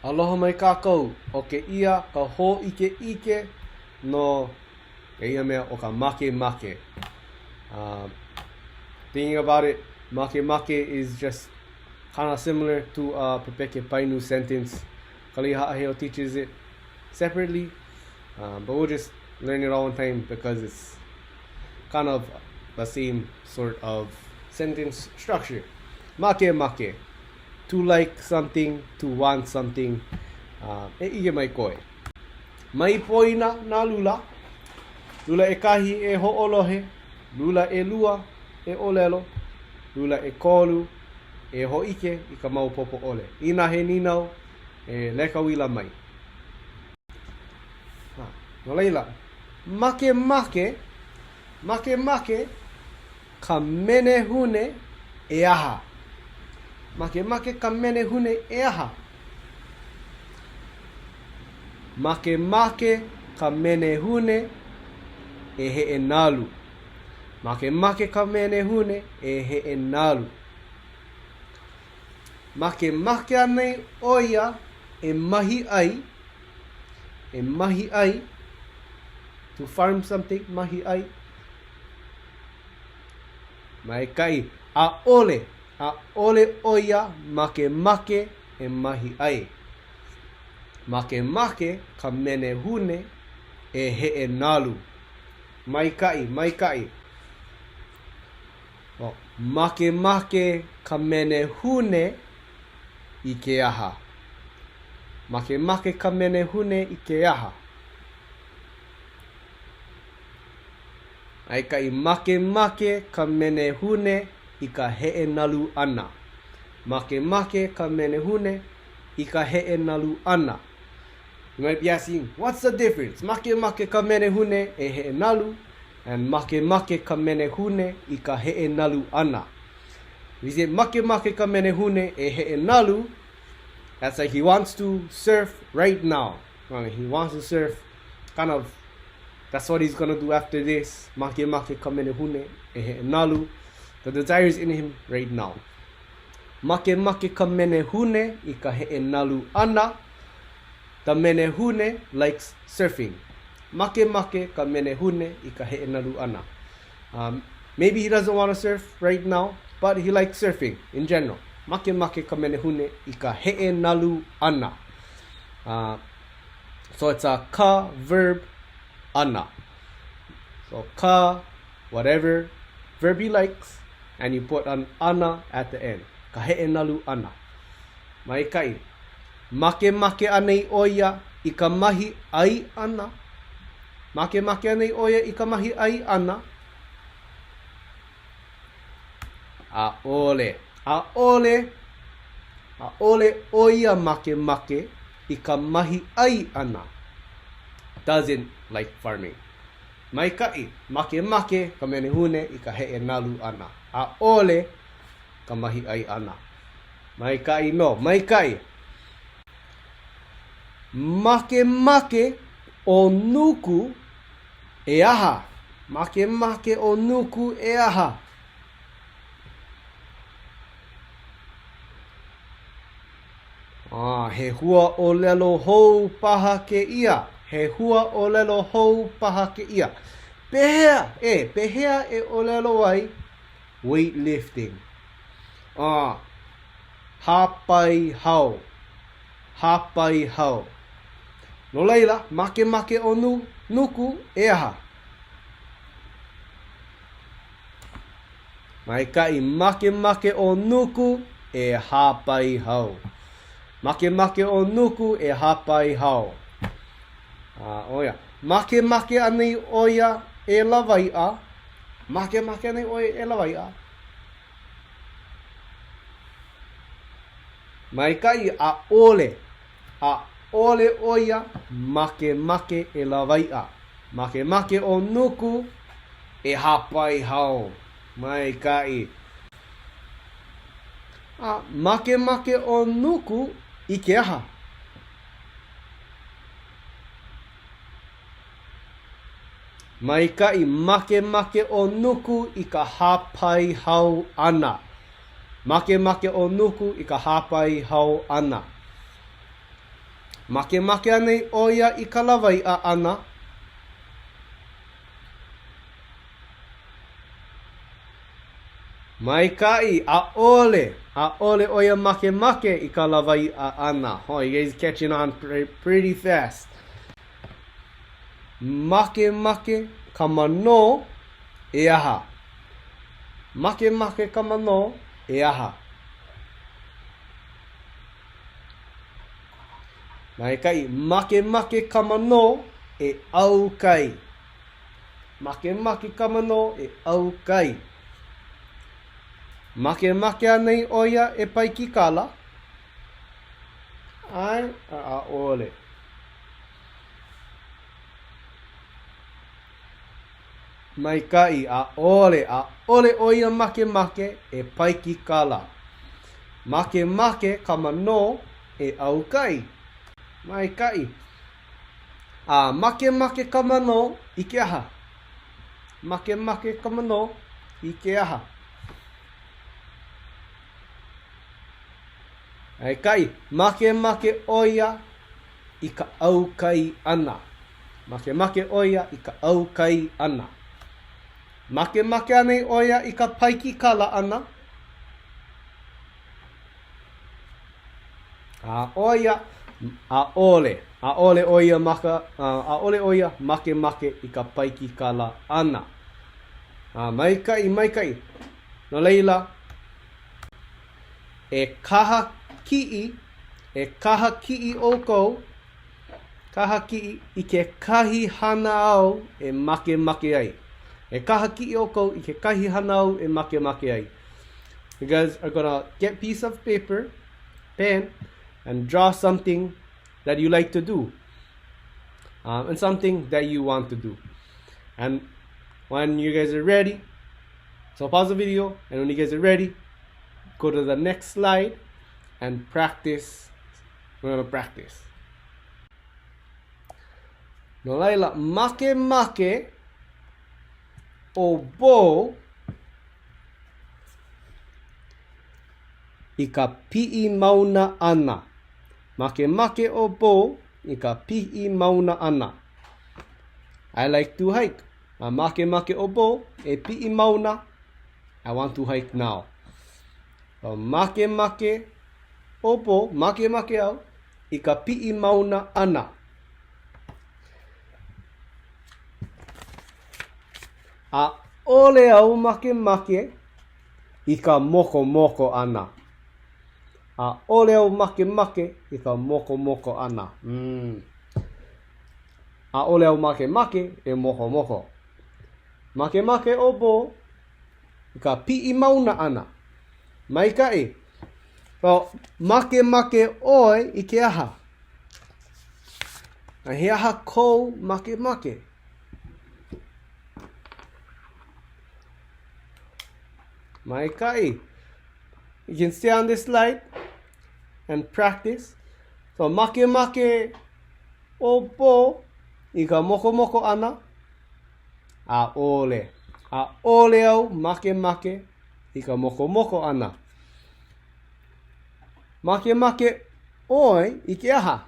Aloha mai kākou o ke ia ka hō ike no e ia mea o ka Makemake. Thinking about it, Makemake is just kind of similar to Pepeke Painu sentence. Kaliha Aheo teaches it separately, but we'll just learn it all one time because it's kind of the same sort of sentence structure. Makemake, to like something, to want something. E ia mai koe. Mai poina na lula. Lula e kahi e ho'olohe. Lula e lua e ʻōlelo. Lula e kolu e ho'ike i ka maupopo ole. Ina he ninau e lekawila mai. No leila, Makemake ka menehune e aha. Makemake ka menehune e aha. Makemake ka menehune e he e nalu. Makemake ka menehune e he e nalu. Makemake anei oia e mahi ai. E mahi ai. To farm something, mahi ai. Mai kai a ole oia makemake e mahi ai. Makemake ka menehune e he e nalu. Mai kai. Makemake ka menehune i ke aha. Makemake ka menehune i ke aha. Ai kai makemake ka menehune i ka he e nalu ana. Makemake ka menehune i ka he e nalu ana. You might be asking, what's the difference? Makemake ka menehune e he e nalu, and makemake ka menehune i ka he e nalu ana. We say makemake ka menehune e he e nalu. That's like he wants to surf right now. He wants to surf, kind of. That's what he's gonna do after this. Makemake ka menehune e he e nalu. The desire is in him right now. Makemake ka menehune i ka he e nalu ana. The menehune likes surfing. Makemake ka menehune i ka he e nalu ana. Maybe he doesn't want to surf right now, but he likes surfing in general. Makemake ka menehune i ka he e nalu ana. So it's a ka verb ana. So ka, whatever verb he likes, and you put an ana at the end. Ka he e nalu ana. Mai kai. Makemake anei oia i ka mahi ai ana. Makemake anei oia i ka mahi ai ana. A ole oia makemake i ka mahi ai ana. Doesn't like farming. Mai kai, makemake ka menehune i ka he e nalu ana. A ole ka mahi ai ana. Mai kai no, mai kai. Makemake o nuku e aha. Makemake o nuku e aha. He hua ʻōlelo hou paha ke ia. He hua ʻōlelo hou paha ke ia. Pehea e ʻōlelo ai. Weightlifting. Hapai hau. No leila, makemake o nuku e aha. Mai kai, makemake o nuku e hapai hau. Makemake o nuku e hapai hau. Oia. Makemake anei oia e lawaiʻa. Makemake anei oia e lawaiʻa. Mai kai a ole oia makemake e lawaiʻa. Makemake o nuku e hapai hau. Mai kai. Makemake o nuku i ke aha. Mai kai makemake o nuku i ka hapai hau ana. Makemake o nuku i ka hapai hau ana. Makemake anei oia I ka lawaiʻa ana. Maikaʻi, ʻaʻole oia makemake I ka lawaiʻa ana. Oh, you guys catching on pretty fast. Makemake ka mano e aha. Makemake ka mano e aha. Maikaʻi, makemake ka mano e au kai. Makemake ka mano e au kai. Makemake anei oia e pai ki kala. Ai, ʻaʻole. Maikaʻi, ʻaʻole oia makemake e pai ki kala. Makemake ka mano e au kai. Maikaʻi. Makemake ka mano I ke aha. Makemake ka mano I ke aha. Maikaʻi, makemake oia I ka au kai ana. Makemake oia I ka au kai ana. Makemake anei oia I ka paiki kala ana. ʻaʻole oia makemake I ka paiki kala ana. Maikaʻi. No leila, e kaha kiʻi ʻoukou, kaha kiʻi I ke kahi hana au e makemake ai. E kaha kiʻi ʻoukou I ke kahi hana au e makemake ai. You guys are gonna get a piece of paper, pen, and draw something that you like to do. And something that you want to do. And when you guys are ready, so pause the video, and when you guys are ready, go to the next slide and practice. We're gonna practice. No laila, makemake o bo I ka piʻi mauna ana. Makemake o bo I ka piʻi mauna ana. I like to hike. Makemake o bo e piʻi mauna. I want to hike now. Makemake o bo, makemake au I ka piʻi mauna ana. ʻaʻole au makemake I ka mokomoko ana. ʻaʻole au makemake I ka mokomoko ana. ʻaʻole au makemake e mokomoko. Makemake o bo I ka piʻi mauna ana. Maikaʻi. Well, makemake ʻoe I ke aha. He aha kou makemake. Maikaʻi. You can stay on this slide and practice. So makemake o bo I ka mokomoko ana. ʻaʻole. ʻaʻole au makemake I ka mokomoko ana. Makemake ʻoe I ke aha.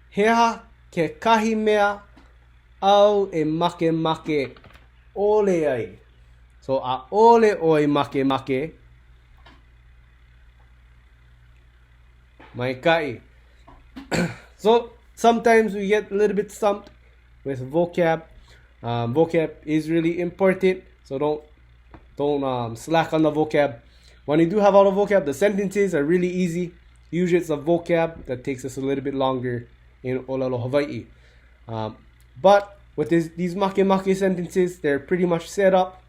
He aha ke kahi mea au e makemake ʻole ai. So ʻaʻole ʻoe makemake. Maikaʻi. So sometimes we get a little bit stumped with vocab. Vocab is really important, so don't slack on the vocab. When you do have all the vocab, the sentences are really easy. Usually it's the vocab that takes us a little bit longer in ʻōlelo Hawaiʻi. But with these makemake sentences, they're pretty much set up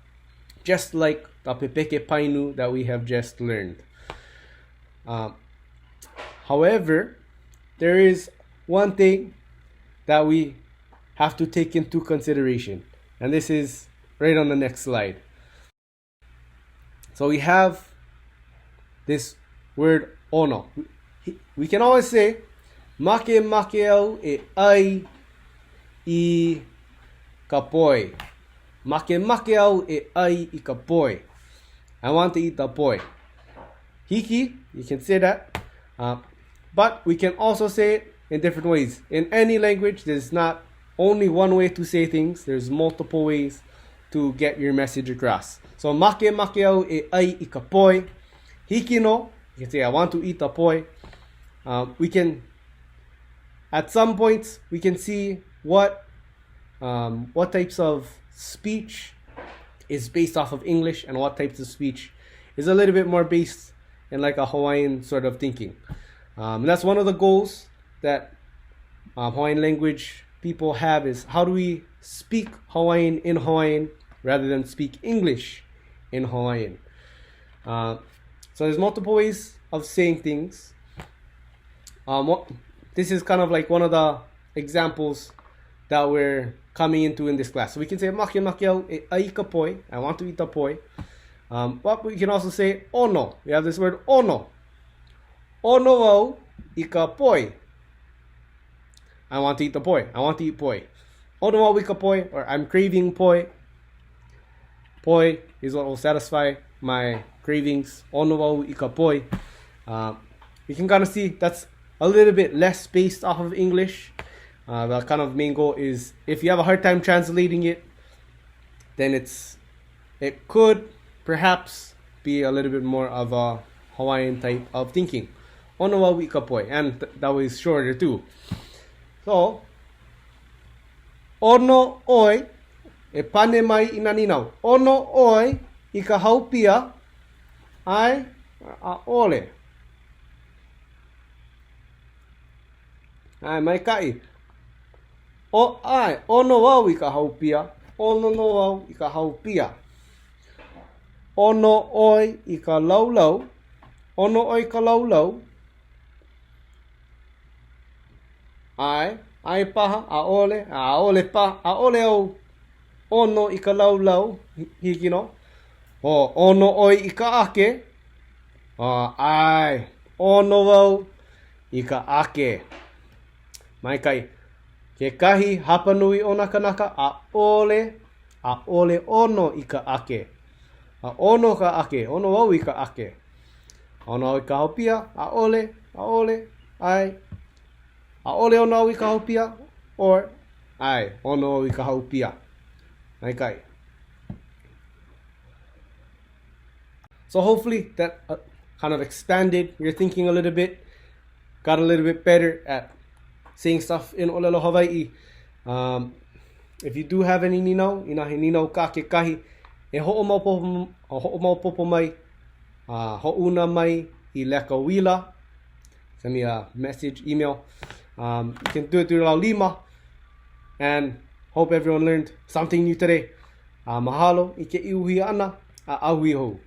just like the pepeke painu that we have just learned. However, there is one thing that we have to take into consideration, and this is right on the next slide. So we have this word ono. We can always say makemake au e ai I ka poi. Makemake au e ai I ka poi. I want to eat the poi. Hiki, you can say that. But we can also say it in different ways. In any language, there's not only one way to say things. There's multiple ways to get your message across. So makemake au e ai I ka poi. Hiki no, you can say I want to eat a poi. We can, at some points, we can see what types of speech is based off of English and what types of speech is a little bit more based in like a Hawaiian sort of thinking. And that's one of the goals that Hawaiian language people have, is how do we speak Hawaiian in Hawaiian rather than speak English in Hawaiian. So there's multiple ways of saying things. This is kind of like one of the examples that we're coming into in this class. So we can say makemake au e ai ka poi, I want to eat a poi. But we can also say ono. We have this word ono. Ono au I ka poi. I want to eat the poi. I want to eat poi. Ono au I ka poi, or I'm craving poi. Poi is what will satisfy my cravings. Ono au I ka poi. You can kind of see that's a little bit less based off of English. The kind of main goal is, if you have a hard time translating it, then it could perhaps be a little bit more of a Hawaiian type of thinking. Ono au I ka poi, and that was shorter too. So, ono oi e pane mai I nā ninau. Ono oi I ka haupia ai a ole. Ai mai kai. O ai, ono au I ka haupia. Ono no au I ka haupia. Ono oi I ka laulau. Ono oi ka laulau. Ai paha, a ole paha, a ole au ono I ka laulau, hiki no. O ono oi I ka ake. Ai, ono au I ka ake. Mai kai, ke kahi hapanui o naka naka, a ole ono I ka ake. A ono ka ake, ono au I ka ake. Ono au I ka haupia, a ole, ai. A ole ono au I ka haupia, or ai, ono au I ka haupia. Mai kai. So hopefully that kind of expanded your thinking a little bit, got a little bit better at saying stuff in ʻōlelo Hawaiʻi. If you do have any ninau, ina he ninau ka ke kahi, e hoʻomaupopo mai, hoʻuna mai I leka wila. Send me a message, email. You can do it through Lau Lima. And hope everyone learned something new today. Mahalo I ke iuhi ana, a ahui hou.